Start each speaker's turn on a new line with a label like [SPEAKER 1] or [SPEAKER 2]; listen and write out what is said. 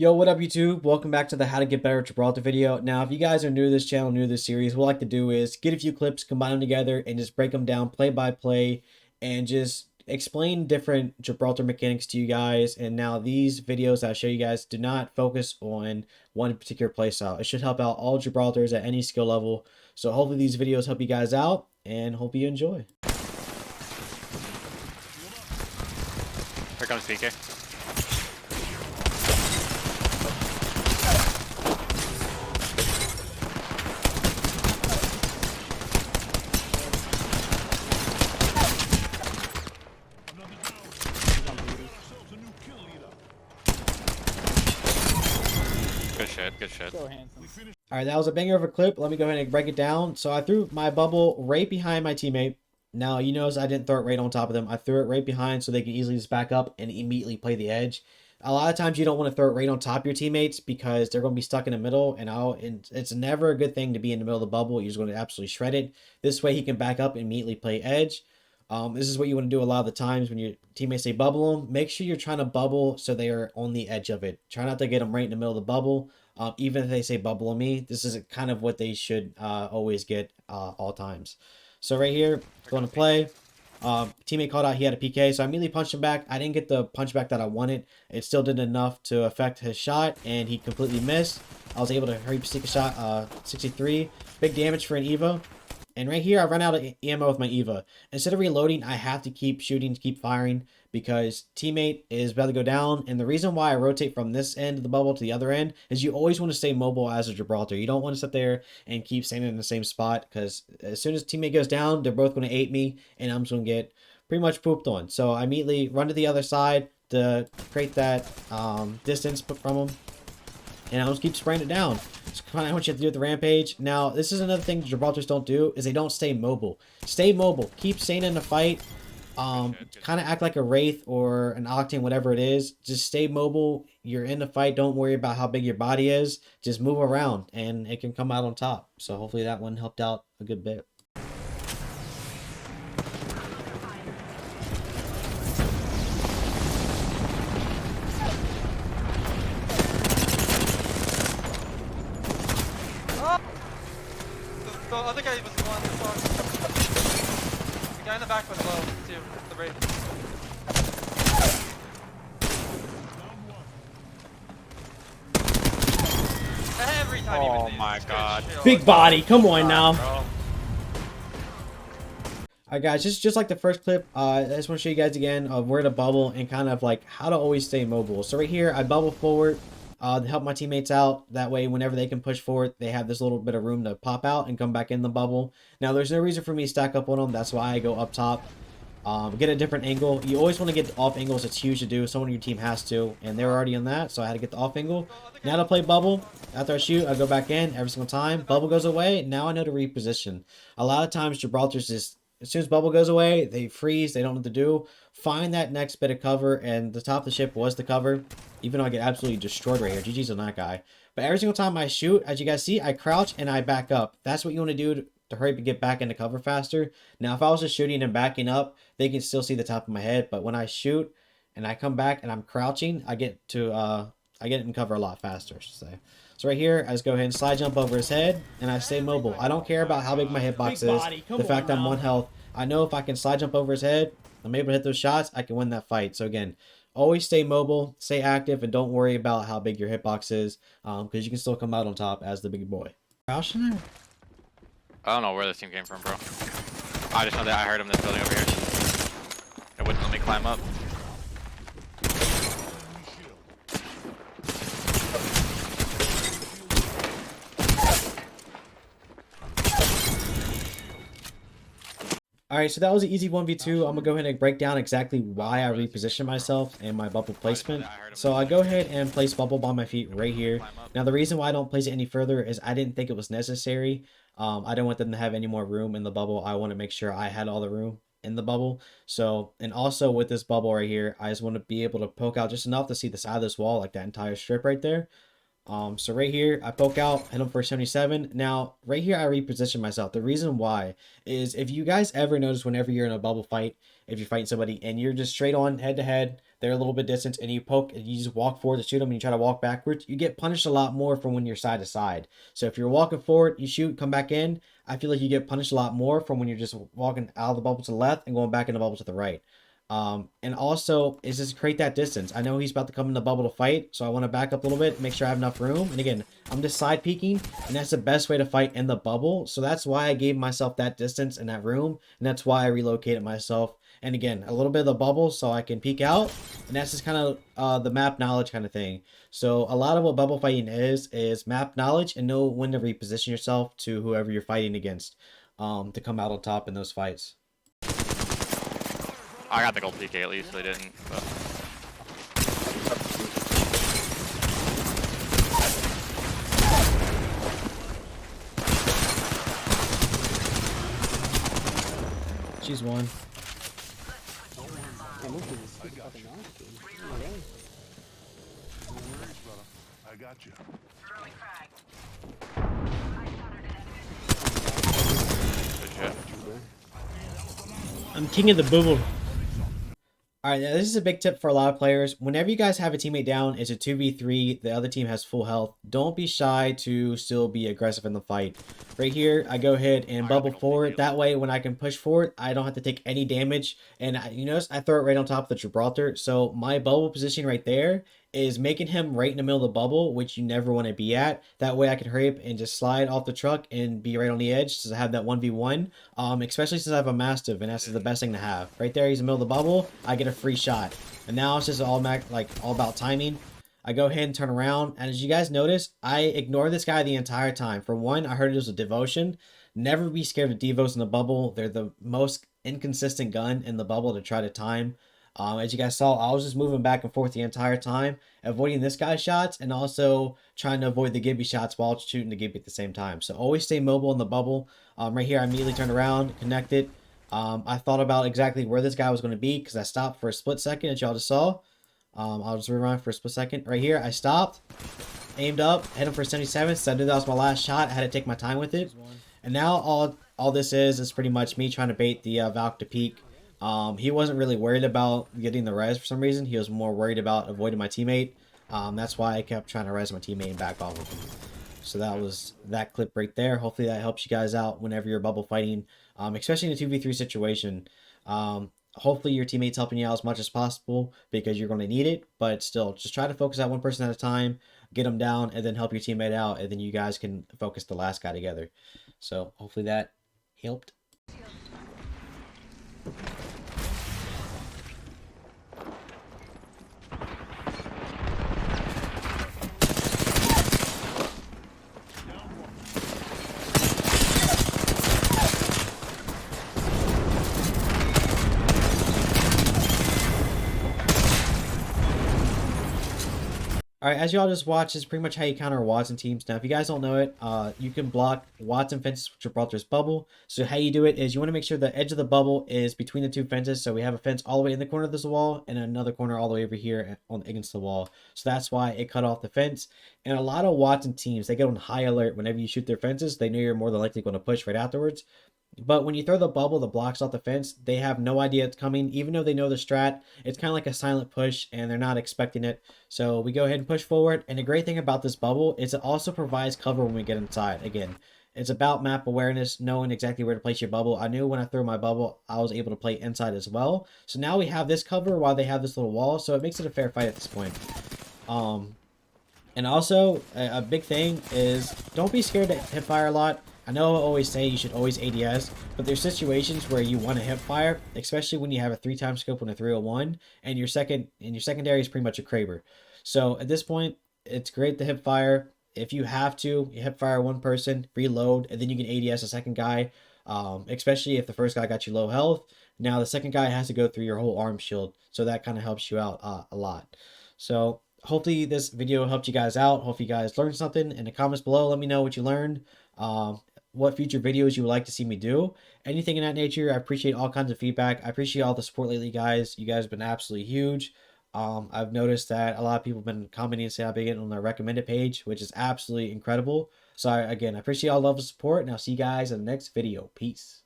[SPEAKER 1] Yo, what up YouTube? Welcome back to the How to Get Better at Gibraltar video. Now, if you guys are new to this channel, new to this series, what I like to do is get a few clips, combine them together, and just break them down play by play, and just explain different Gibraltar mechanics to you guys. And now these videos that I show you guys do not focus on one particular playstyle. It should help out all Gibraltars at any skill level. So hopefully these videos help you guys out, and hope you enjoy.
[SPEAKER 2] Here comes PK. Good shit, good shit.
[SPEAKER 1] All right, that was a banger of a clip. Let me go ahead and break it down. So I threw my bubble right behind my teammate. Now, you notice I didn't throw it right on top of them. I threw it right behind so they can easily just back up and immediately play the edge. A lot of times you don't want to throw it right on top of your teammates because they're going to be stuck in the middle, and it's never a good thing to be in the middle of the bubble. You're just going to absolutely shred it. This way he can back up and immediately play edge. This is what you want to do a lot of the times when your teammates say bubble them. Make sure you're trying to bubble so they are on the edge of it. Try not to get them right in the middle of the bubble. Even if they say bubble on me, this is kind of what they should always get all times. So right here, going to play. Teammate called out he had a PK, so I immediately punched him back. I didn't get the punch back that I wanted. It still did enough to affect his shot, and he completely missed. I was able to hurry stick a shot, 63. Big damage for an Eva. And right here, I run out of ammo with my Eva. Instead of reloading, I have to keep shooting, keep firing, because teammate is about to go down. And the reason why I rotate from this end of the bubble to the other end is you always want to stay mobile as a Gibraltar. You don't want to sit there and keep standing in the same spot, because as soon as teammate goes down, they're both going to ate me, and I'm just going to get pretty much pooped on. So I immediately run to the other side to create that distance from them. And I'll just keep spraying it down. It's kind of what you have to do with the rampage. Now, this is another thing Gibraltars don't do, is they don't stay mobile. Stay mobile. Keep staying in the fight. Kind of act like a Wraith or an Octane, whatever it is. Just stay mobile. You're in the fight. Don't worry about how big your body is. Just move around, and it can come out on top. So hopefully that one helped out a good bit.
[SPEAKER 3] The other guy was the one that saw. The guy in the back was low too. The Wraith. Every time he was
[SPEAKER 2] my god.
[SPEAKER 1] Big body. Come on now.
[SPEAKER 2] Bro.
[SPEAKER 1] Alright guys, just like the first clip, I just want to show you guys again of where to bubble and kind of like how to always stay mobile. So right here, I bubble forward to help my teammates out. That way, whenever they can push forward, they have this little bit of room to pop out and come back in the bubble. Now, there's no reason for me to stack up on them. That's why I go up top. Get a different angle. You always want to get the off angles. It's huge to do. Someone on your team has to, and they're already on that, so I had to get the off angle. Now to play bubble, after I shoot, I go back in every single time. Bubble goes away. Now I know to reposition. A lot of times, Gibraltar's just, as soon as bubble goes away, they freeze. They don't know what to do. Find that next bit of cover, and the top of the ship was the cover. Even though I get absolutely destroyed right here. GG's on that guy. But every single time I shoot, as you guys see, I crouch and I back up. That's what you want to do to hurry up and get back into cover faster. Now, if I was just shooting and backing up, they can still see the top of my head. But when I shoot and I come back and I'm crouching, I get in cover a lot faster, I should say. So right here, I just go ahead and slide jump over his head, and I stay mobile. I don't care about how big my hitbox is. The fact I'm 1 health. I know if I can slide jump over his head, I'm able to hit those shots, I can win that fight. So again, always stay mobile, stay active, and don't worry about how big your hitbox is, because you can still come out on top as the big boy. Crouching there?
[SPEAKER 2] I don't know where this team came from, bro. I just know that I heard him in this building over here. It wouldn't let me climb up.
[SPEAKER 1] Alright, so that was an easy 1v2. I'm going to go ahead and break down exactly why I reposition myself and my bubble placement. So I go ahead and place bubble by my feet right here. Now the reason why I don't place it any further is I didn't think it was necessary. I don't want them to have any more room in the bubble. I want to make sure I had all the room in the bubble. So, and also with this bubble right here, I just want to be able to poke out just enough to see the side of this wall, like that entire strip right there. So right here, I poke out, hit him for 77. Now, right here, I reposition myself. The reason why is if you guys ever notice whenever you're in a bubble fight, if you're fighting somebody and you're just straight on head to head, they're a little bit distant, and you poke and you just walk forward to shoot them and you try to walk backwards, you get punished a lot more from when you're side to side. So if you're walking forward, you shoot, come back in, I feel like you get punished a lot more from when you're just walking out of the bubble to the left and going back in the bubble to the right. And also is just create that distance. I know he's about to come in the bubble to fight, so I want to back up a little bit, make sure I have enough room. And again, I'm just side peeking, and that's the best way to fight in the bubble. So that's why I gave myself that distance and that room, and that's why I relocated myself. And again, a little bit of the bubble so I can peek out, and that's just kind of the map knowledge kind of thing. So a lot of what bubble fighting is map knowledge and know when to reposition yourself to whoever you're fighting against, to come out on top in those fights.
[SPEAKER 2] I got the gold PK at least, they didn't. But...
[SPEAKER 1] She's one.
[SPEAKER 4] I got you.
[SPEAKER 2] Good shit.
[SPEAKER 1] I'm king of the bubble. Alright, now this is a big tip for a lot of players. Whenever you guys have a teammate down, it's a 2v3, the other team has full health. Don't be shy to still be aggressive in the fight. Right here, I go ahead and bubble forward. That way, when I can push forward, I don't have to take any damage. And you notice I throw it right on top of the Gibraltar. So my bubble position right there is making him right in the middle of the bubble, which you never want to be at. That way I can hurry up and just slide off the truck and be right on the edge since I have that 1v1. Especially since I have a Mastiff, and that's the best thing to have. Right there, he's in the middle of the bubble, I get a free shot. And now it's just all about timing. I go ahead and turn around, and as you guys notice, I ignore this guy the entire time. For one, I heard it was a devotion. Never be scared of devos in the bubble. They're the most inconsistent gun in the bubble to try to time. As you guys saw, I was just moving back and forth the entire time, avoiding this guy's shots and also trying to avoid the Gibby shots while shooting the Gibby at the same time. So always stay mobile in the bubble. Right here, I immediately turned around, connected. I thought about exactly where this guy was going to be because I stopped for a split second, as y'all just saw. I'll just rewind for a split second. Right here, I stopped, aimed up, hit him for 77. So I knew that was my last shot. I had to take my time with it. And now all this is pretty much me trying to bait the Valk to peek. He wasn't really worried about getting the res for some reason. He was more worried about avoiding my teammate. That's why I kept trying to res my teammate and back off of him. So that was that clip right there. Hopefully that helps you guys out whenever you're bubble fighting, especially in a 2v3 situation. Hopefully your teammate's helping you out as much as possible because you're going to need it. But still, just try to focus on one person at a time, get them down, and then help your teammate out. And then you guys can focus the last guy together. So hopefully that helped. Alright, as y'all just watched, is pretty much how you counter Watson teams. Now, if you guys don't know it, you can block Watson fences with Gibraltar's bubble. So how you do it is you want to make sure the edge of the bubble is between the two fences. So we have a fence all the way in the corner of this wall and another corner all the way over here against the wall. So that's why it cut off the fence. And a lot of Watson teams, they get on high alert whenever you shoot their fences. They know you're more than likely going to push right afterwards. But when you throw the bubble that blocks off the fence, they have no idea it's coming. Even though they know the strat, it's kind of like a silent push and they're not expecting it. So we go ahead and push forward. And the great thing about this bubble is it also provides cover when we get inside. Again, it's about map awareness, knowing exactly where to place your bubble. I knew when I threw my bubble, I was able to play inside as well. So now we have this cover while they have this little wall. So it makes it a fair fight at this point. And also, a big thing is don't be scared to hip fire a lot. I know I always say you should always ADS, but there's situations where you want to hip fire, especially when you have a 3x scope and a 301, and your secondary is pretty much a Kraber. So at this point, it's great to hip fire. If you have to, you hip fire one person, reload, and then you can ADS a second guy. Especially if the first guy got you low health. Now the second guy has to go through your whole arm shield, so that kind of helps you out a lot. So hopefully this video helped you guys out. Hope you guys learned something. In the comments below, let me know what you learned. What future videos you would like to see me do. Anything in that nature. I appreciate all kinds of feedback. I appreciate all the support lately, guys. You guys have been absolutely huge. I've noticed that a lot of people have been commenting and saying I've been getting on the recommended page, which is absolutely incredible. So again, I appreciate all the love and support, and I'll see you guys in the next video. Peace.